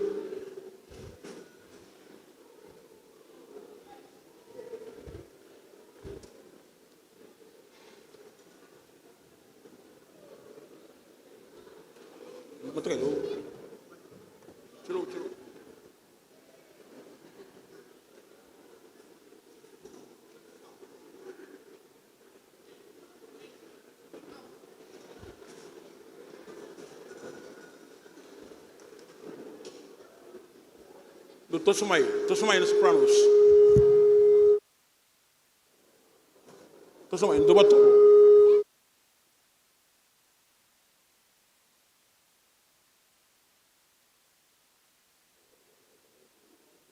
Tosumai na Sopranos. Tosumai ndo bato.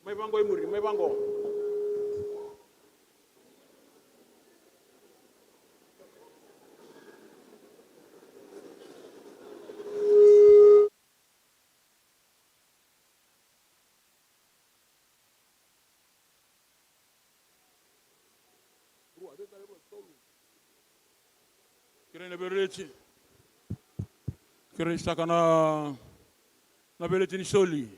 Mai bango imuri, mai bango. Kire na bereti. Kire staka na bereti ni soli.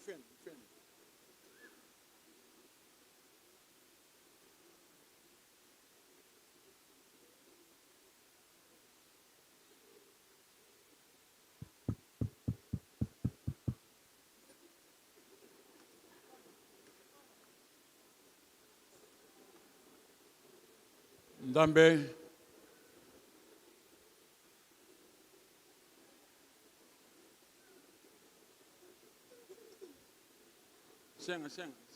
Fan. Ndambe. Senga. Ndambe.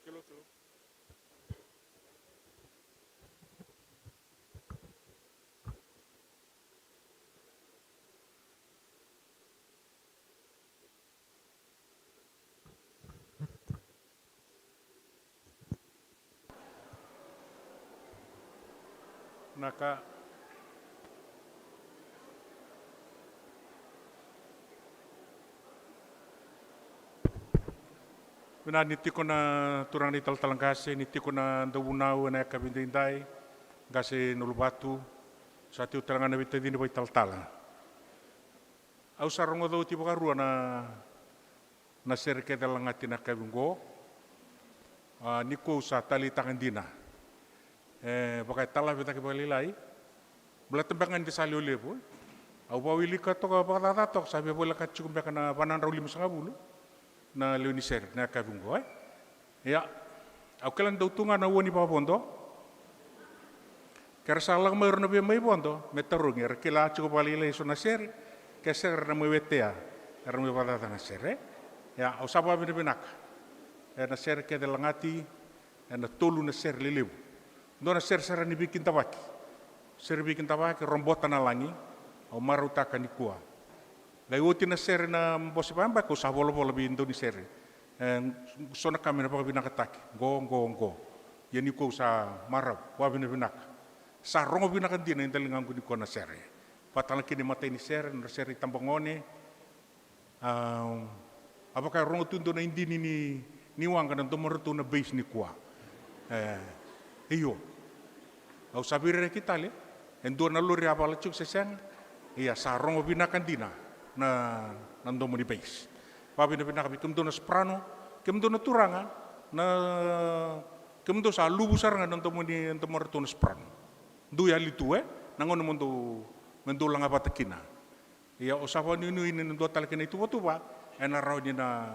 Chilo. Naka Bina nitiko na turang ni talangkase, nitiko na dawunau na kabindindai, gase nulubatu, sa tiu talangan na bita dini bai taltala. Au sarong do ti bakarua na serke dalangati na kabingo, niko sa tali tangan dina. Bakai tala bita kebalilai, belatembangan di sali olepo. Au bawili ka to ka bakatatok sabi bola ka cukup na banan rauli masangabulu. Na leuni Sere na kabungo ya au kelan do tunga na woni pa bondo ker salang mer na be mai bondo metarung er kila cukup ali le so na Sere ke Sere na mewetea era me wadata na Sere ya o sapa bina binaka na Sere ke de langati na tolu na Sere lelebu dona Sere ni bikin tabaki Sere bikin tabaki rombota na langi o marutaka ni kua lai oti na Sere na bosi pamba ko sa bolo bi Indoni Sere sona kamera pa binaka taki go yani ko sa marap wa binaka sa rongo binaka dina indalingang ko ni ko na Sere patala kini mata ini Sere na Sere tambangone apakah rongo tundo na indini ni wanga na tomoreto na base ni kuwa iyo au sabire kita le endo na lori abala chuk sesang iya sa rongo binaka dina na nandomo di base pabi na binaka bikum do na sprano kem do na turanga na kem do sa lubu saranga nandomo ni tomoreto na sprano du ya litu nangono mendo langa batakina ia o sapa ni ini ndo talkina itu tuba ena raw ni na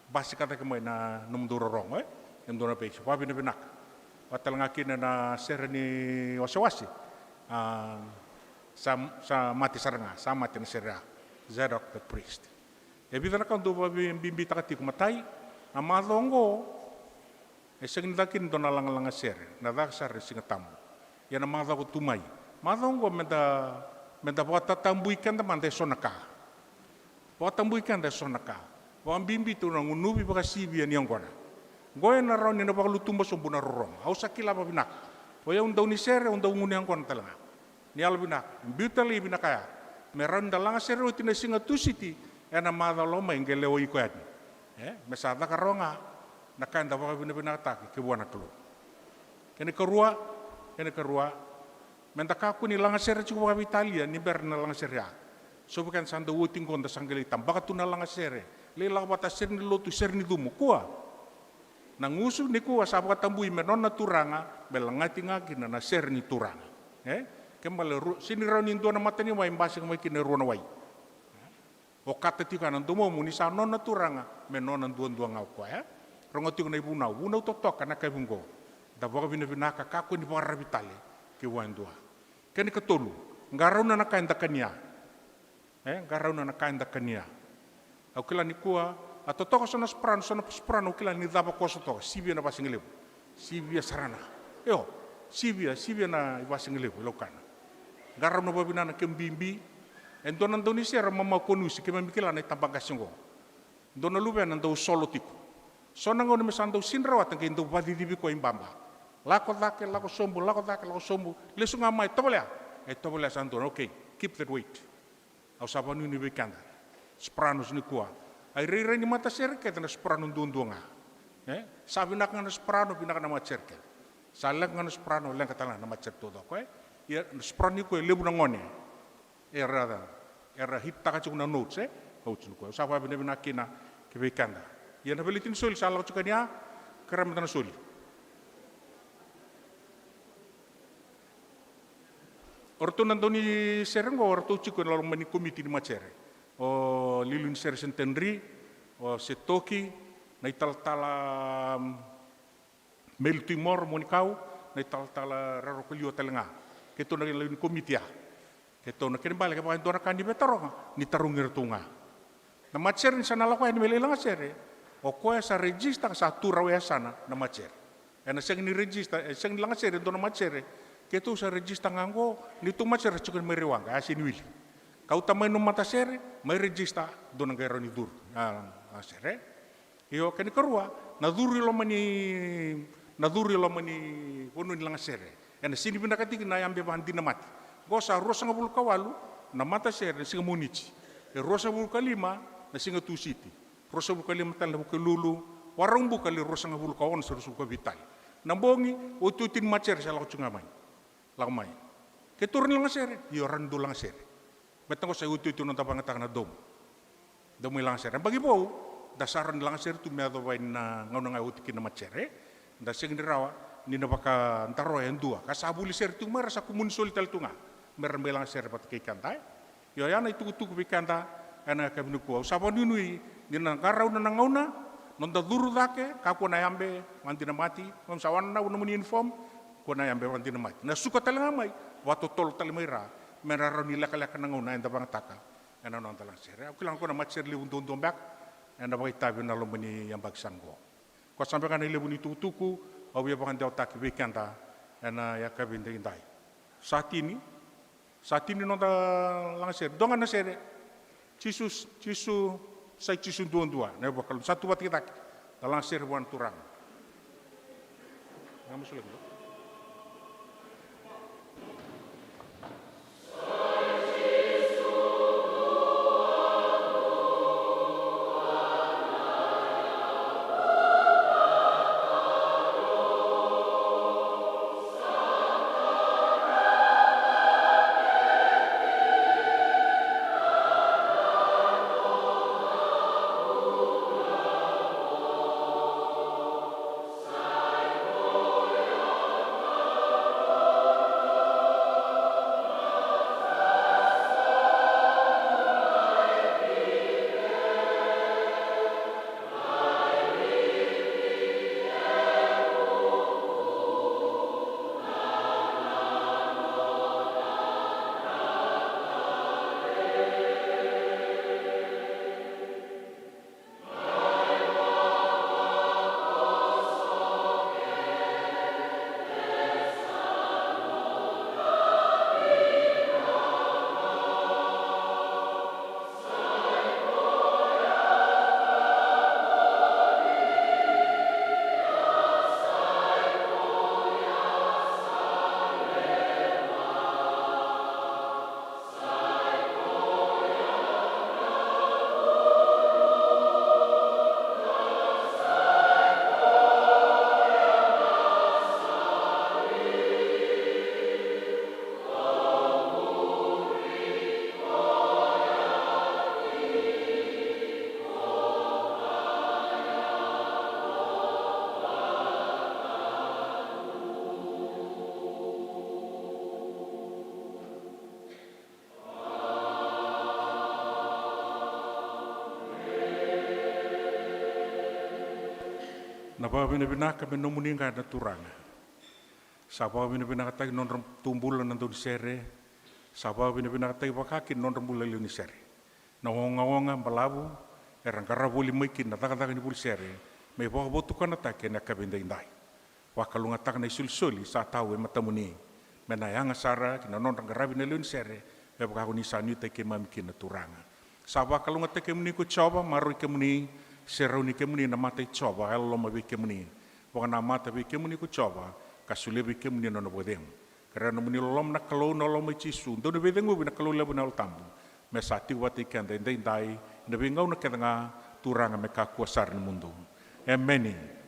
basi kata kemai na numduro rong ndo na page pabi na binak patal ngakina na Sere ni Wasewase sa mati saranga sa mati na Sere Zadok the priest e bidana kan do babi bimbi takati kumatai amalongo e sing dakin do na langa Sere na daksar singa tamu ya na madha ko tumai malongo menda bota tambuikan da mande sonaka bota tambuikan da sonaka wa bimbi tu na ngunubi baka sibia ni angona goe na ron ni na baka lutumba sombuna rorong au sakila ba binak o ya undau ni Sere undau nguni angona talanga ni al binak bitali binakaya meron dalanga Sere utina singa tusiti ena madha loma ingele o iko adi mesada karonga nakanda baka binak taki ke buana kelu kene kerua menta kaku ni langa Sere cukup kami Italia ni berna langa Sere so bukan sanda wuting konda sanggeli tambaka tu na langa Sere le la bata Sere ni lotu Sere ni dumu kuah nangusu ni kuah sabaka tambui menona turanga belangati ngaki na Sere ni turanga kembali sini raunin dua nama tani wai mbasi kemai kini ruana wai o kata tika nan dumo muni sa nona turanga menona dua ngau kuah rongo tika na ibunau totok kana kai bungo da boka bina kaku ni bara vitale ke wan dua kani katolu ngarauna na kainda kania ngarauna na kainda kania au kila ni kuwa atotoko sona sprano kila ni daba koso to sibia na basingelebu sibia sarana sibia na basingelebu lokana ngarauna babina na kembimbi endonan doni Sere mama konusi kemamikila na tambagasingo dona lube na ndo solo tiku sona ngone mesando sinrawat ke ndo badidibi ko imbamba lako sombo lesu ngamai tobolea santo okay keep that weight au sabanu ni bekanda spranos ni kuah ai rei ni mata Sere ke na sprano ndunga sabi nak ngana sprano binak na macerke salak ngana sprano leng katala na macer todo ko ya sprano ko lebu ngone era hitta ka na notes notes ko saba binakina ke bekanda ya na belitin sol salak cukania keram tan sol orto nandoni Sere ngo orto chiko na mani komiti ni macere o lilun Sere sentenri o setoki na italtala mel timor monikau na italtala raro kelio telenga keto na lilun komiti keto na kene bale ka pa ndora kandi betaronga ni tarungir tunga na macere ni sanala ko ni melela Sere o ko sa register sa tura we sana na macere ena seng ni register seng langa Sere do na macere ketu sa register ngango ni tu macere chukun meriwanga asin wili kau tamai no mata Sere mai register do nang ni dur Sere iyo kani kerua na duri lo mani wono ni langa Sere ena sini binakati na yambe bandina mati go sa rosa ngabul kawalu na mata Sere singa munici rosa bul kalima na singa tu city rosa bul kalima tan bu kelulu warung bu kali rosa ngabul kawon seru ko vital nambongi ututin macere sa la chungamai lamai keturun langa Sere yo randu langa Sere betang ko sa utu non tapangata na dom langa Sere bagi bau dasaran langa Sere tu meado vai na ngau utikin na macere da sing dirawa ni na baka antaro en dua kasabuli Sere tu mara sa kumun sol tel tunga merembe langa Sere pat ke kantai yo yana itu bikanta ana kabinu ko sabo nunui ni na karau na ngauna non da duru dake kapo na yambe mantina mati ngam sawana na muni inform kona yang bewan dinamai. Na suka talangamai, waktu tol talimera, merara nila kala kanangau na enda bang taka. ena non talang Sere. Aku lang ko na matser li untung bak, ena bagi tabi na lomani yang bag sanggo. Ko sampai kan ile buni tuku, au ya bakan dau taki weekenda, ena ya kabinde indai. Saat ini non talang Sere. Dongan na Sere, cisu sai cisu dua, ne bakal satu bat kita, talang Sere buan turang. Kamu sulit tu. Na pa bina ka no muninga na turanga. Sa pa bina ka non tumbulan nanto di Sere. Sa pa bina ka wakaki non rambula ni Sere. Na wonga balabu erang karabuli maikin na taka ni bul Sere. May baka botu ka na take na kabinda indai. Wakalunga taka na isulsuli sa tao e matamuni. Menayanga sara kina non rangarabi na ni Sere. E baka ni sanu take mamikin na turanga. Sa wakalunga take muni ko choba marui ke muni Serau ni kemuni na mata coba, kalau ma bike muni, bukan na mata bike muni ku coba, kasule bike muni na bodeng. Karena muni lom na kalau na lom cisu, do na bedeng ubi na kalau lebu na tambu. Mesati wati kanda indai, na bingau na kedanga turanga meka kuasar ni mundo. Amen.